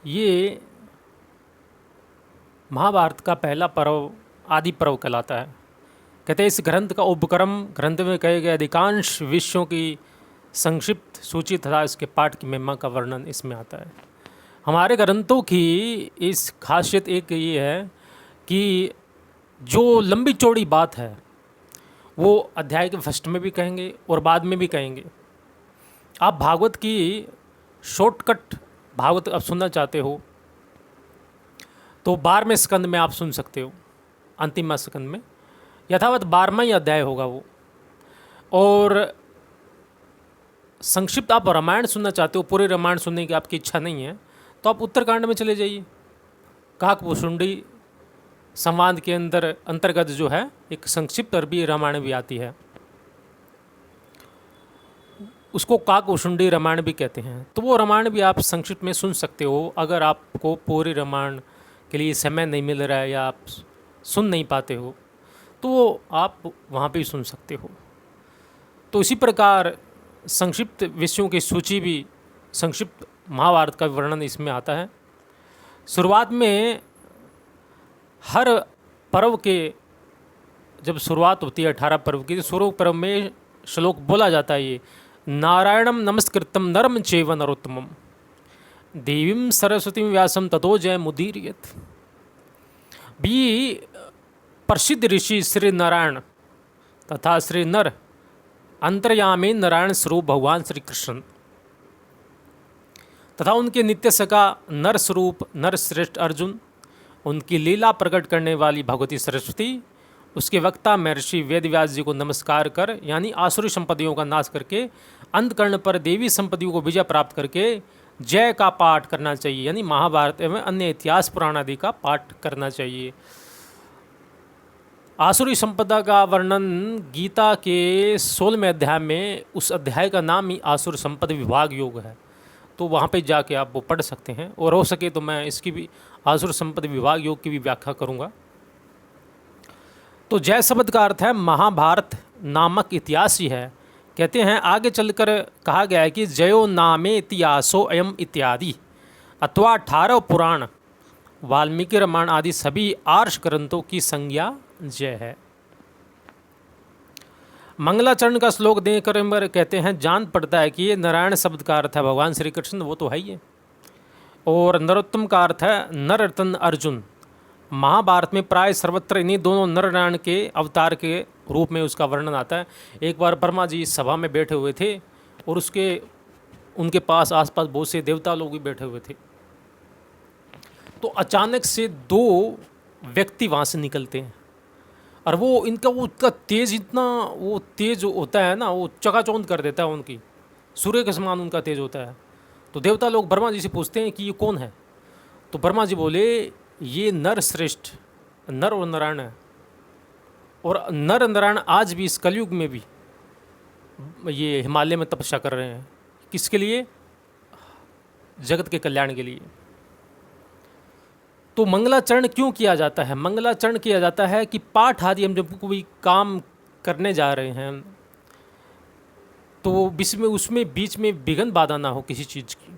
ये महाभारत का पहला पर्व आदि पर्व कहलाता है। कहते हैं इस ग्रंथ का उपक्रम ग्रंथ में कहे गए अधिकांश विषयों की संक्षिप्त सूची तथा इसके पाठ की महिमा का वर्णन इसमें आता है। हमारे ग्रंथों की इस खासियत एक ये है कि जो लंबी चौड़ी बात है वो अध्याय के फर्स्ट में भी कहेंगे और बाद में भी कहेंगे। आप भागवत की शॉर्टकट भागवत अब सुनना चाहते हो तो 12वें स्कंद में आप सुन सकते हो, अंतिम स्कंद में यथावत 12वां ही अध्याय होगा वो। और संक्षिप्त आप रामायण सुनना चाहते हो, पूरे रामायण सुनने की आपकी इच्छा नहीं है तो आप उत्तरकांड में चले जाइए। काकभूषुंडी संवाद के अंतर्गत जो है एक संक्षिप्त अरबी रामायण भी आती है, उसको काकभूषुंडी रामायण भी कहते हैं। तो वो रामायण भी आप संक्षिप्त में सुन सकते हो। अगर आपको पूरी रामायण के लिए समय नहीं मिल रहा है या आप सुन नहीं पाते हो तो आप वहाँ पे सुन सकते हो। तो इसी प्रकार संक्षिप्त विषयों की सूची भी संक्षिप्त महाभारत का वर्णन इसमें आता है। शुरुआत में हर पर्व के जब शुरुआत होती है 18 पर्व की, तो शुरू पर्व में श्लोक बोला जाता है ये नारायणम नमस्कृतम नरम चैव नरोत्तमम देवीं सरस्वती व्यासम ततो जय मुदीरयत। भी प्रसिद्ध ऋषि श्री नारायण तथा श्री नर अंतर्यामी नारायण स्वरूप भगवान श्री कृष्ण तथा उनके नित्य सखा नर स्वरूप नर श्रेष्ठ अर्जुन, उनकी लीला प्रकट करने वाली भगवती सरस्वती, उसके वक्ता महर्षि वेदव्यास जी को नमस्कार कर यानी आसुरी संपत्तियों का नाश करके अंतकर्ण पर देवी संपत्तियों को विजय प्राप्त करके जय का पाठ करना चाहिए, यानी महाभारत एवं अन्य इतिहास पुराण आदि का पाठ करना चाहिए। आसुरी संपदा का वर्णन गीता के 16वें अध्याय में, उस अध्याय का नाम ही आसुर संपद विभाग योग है, तो वहाँ पे जाके आप वो पढ़ सकते हैं। और हो सके तो मैं इसकी भी आसुर संपद विभाग योग की भी व्याख्या करूँगा। तो जय शब्द का अर्थ है महाभारत नामक इतिहास ही है। कहते हैं आगे चलकर कहा गया है कि जयो नामे इतिहासो अयम इत्यादि अथवा 18 पुराण वाल्मीकि रामायण आदि सभी आर्ष ग्रंथों की संज्ञा जय है। मंगलाचरण का श्लोक देकर कहते हैं जान पड़ता है कि ये नारायण शब्द का अर्थ है भगवान श्री कृष्ण, वो तो है ही है। और नरोत्तम का अर्थ है नर रतन अर्जुन। महाभारत में प्राय सर्वत्र इन्हीं दोनों नर नारायण के अवतार के रूप में उसका वर्णन आता है। एक बार ब्रह्मा जी सभा में बैठे हुए थे और उनके पास आसपास बहुत से देवता लोग भी बैठे हुए थे। तो अचानक से 2 व्यक्ति वहाँ से निकलते हैं और वो उसका तेज इतना वो तेज होता है ना, वो चकाचौंध कर देता है उनकी, सूर्य के समान उनका तेज होता है। तो देवता लोग ब्रह्मा जी से पूछते हैं कि ये कौन है। तो ब्रह्मा जी बोले ये नर श्रेष्ठ नर और नारायण है। और नर नारायण आज भी इस कलयुग में भी ये हिमालय में तपस्या कर रहे हैं। किसके लिए? जगत के कल्याण के लिए। तो मंगलाचरण क्यों किया जाता है? मंगलाचरण किया जाता है कि पाठ आदि हम जब कोई काम करने जा रहे हैं तो उसमें बीच में विघ्न बाधा ना हो किसी चीज़ की,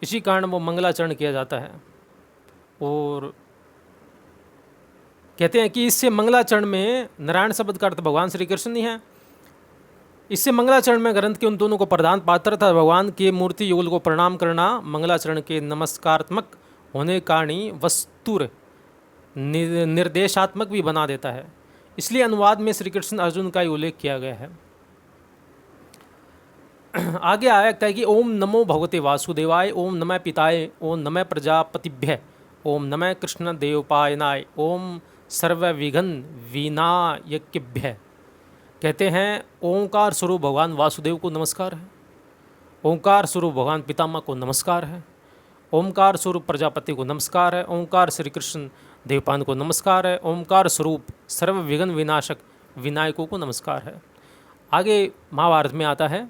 इसी कारण वो मंगलाचरण किया जाता है। और कहते हैं कि इससे मंगलाचरण में नारायण शब्द का अर्थ भगवान श्री कृष्ण ही है। इससे मंगलाचरण में ग्रंथ के उन दोनों को प्रधान पात्र था भगवान के मूर्ति युगल को प्रणाम करना मंगलाचरण के नमस्कारात्मक होने कारण ही वस्तुर निर्देशात्मक भी बना देता है। इसलिए अनुवाद में श्री कृष्ण अर्जुन का ही उल्लेख किया गया है। आगे आया है कि ओम नमो भगवते वासुदेवाय, ओम नमः पिताय, ओम नमः प्रजापतिभ्य, ओम नमः कृष्ण देवपायनाय, ओम सर्व विघ्न विनायकेभ्य। कहते हैं ओंकार स्वरूप भगवान वासुदेव को नमस्कार है, ओंकार स्वरूप भगवान पितामह को नमस्कार है, ओंकार स्वरूप प्रजापति को नमस्कार है, ओंकार श्री कृष्ण देवपान को नमस्कार है, ओंकार स्वरूप सर्व विघ्न विनाशक विनायकों को नमस्कार है। आगे महाभारत में आता है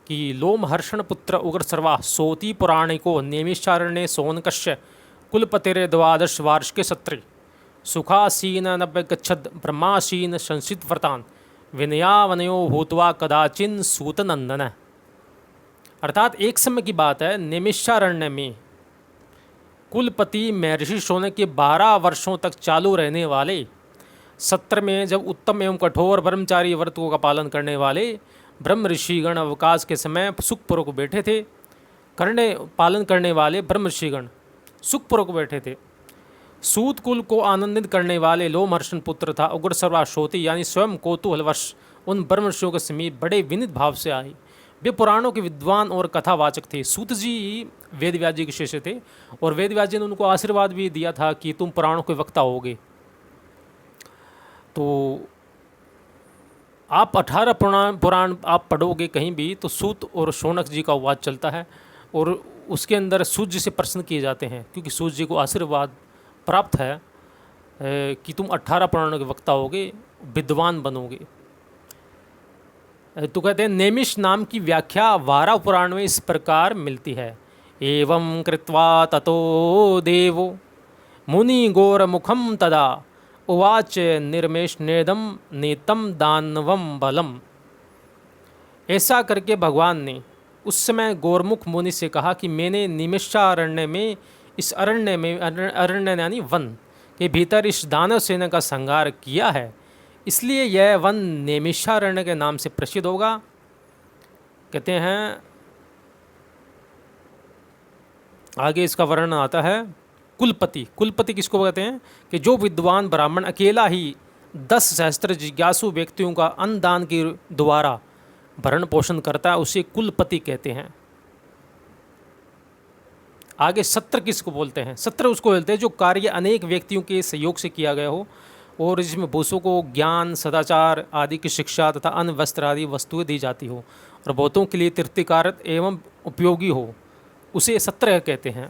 कि लोम हर्षण पुत्र उग्र सर्वा सोति पुराणिको नेमिषारण्य सोनकश्य कुलपतिरे 12 वार्षिके सत्रे सुखासीन नव्य गच्छद ब्रह्मासीन संसित व्रतान विनयावनयो भूतवा कदाचिन सूतनंदन। अर्थात एक समय की बात है, नेमिषारण्य में कुलपति महर्षि शौनक के 12 वर्षों तक चालू रहने वाले सत्र में जब उत्तम एवं कठोर ब्रह्मचारी व्रतों का पालन करने वाले ब्रह्म ऋषिगण अवकाश के समय सुखपूर्वक बैठे थे। पालन करने वाले ब्रह्म ऋषिगण सुखपूर्वक बैठे थे। सूत कुल को आनंदित करने वाले लोमहर्षण पुत्र था उग्र सर्वाश्रोति यानी स्वयं कौतूहलवश उन ब्रह्म ऋषियों के समीप बड़े विनीत भाव से आए। वे पुराणों के विद्वान और कथावाचक थे। सूत जी वेदव्यास जी के शिष्य थे और वेदव्यास जी ने उनको आशीर्वाद भी दिया था कि तुम पुराणों के वक्ता होगे। तो आप 18 पुराण आप पढ़ोगे कहीं भी तो सूत और शौनक जी का वाद चलता है और उसके अंदर सूत जी से प्रश्न किए जाते हैं क्योंकि सूत जी को आशीर्वाद प्राप्त है कि तुम 18 पुराणों के वक्ता होगे, विद्वान बनोगे। तो कहते हैं नेमिष नाम की व्याख्या वारा पुराण में इस प्रकार मिलती है। एवं कृत्वा ततो देवो मुनि गौर मुखम तदा उवाच निर्मेश नेदम नेतम दानवम बलम। ऐसा करके भगवान ने उस समय गौरमुख मुनि से कहा कि मैंने निमिषारण्य में इस अरण्य यानी वन के भीतर इस दानव सेना का संहार किया है, इसलिए यह वन नेमिषारण्य के नाम से प्रसिद्ध होगा। कहते हैं आगे इसका वर्णन आता है। कुलपति, कुलपति किसको कहते हैं कि जो विद्वान ब्राह्मण अकेला ही 10 सहस्त्र जिज्ञासु व्यक्तियों का अन्नदान के द्वारा भरण पोषण करता है उसे कुलपति कहते हैं। आगे सत्र किसको बोलते हैं? सत्र उसको बोलते हैं जो कार्य अनेक व्यक्तियों के सहयोग से किया गया हो और जिसमें भूसों को ज्ञान सदाचार आदि की शिक्षा तथा अन्न वस्त्र आदि वस्तुएं दी जाती हो और बहुतों के लिए तृप्तिकारक एवं उपयोगी हो, उसे सत्र कहते हैं।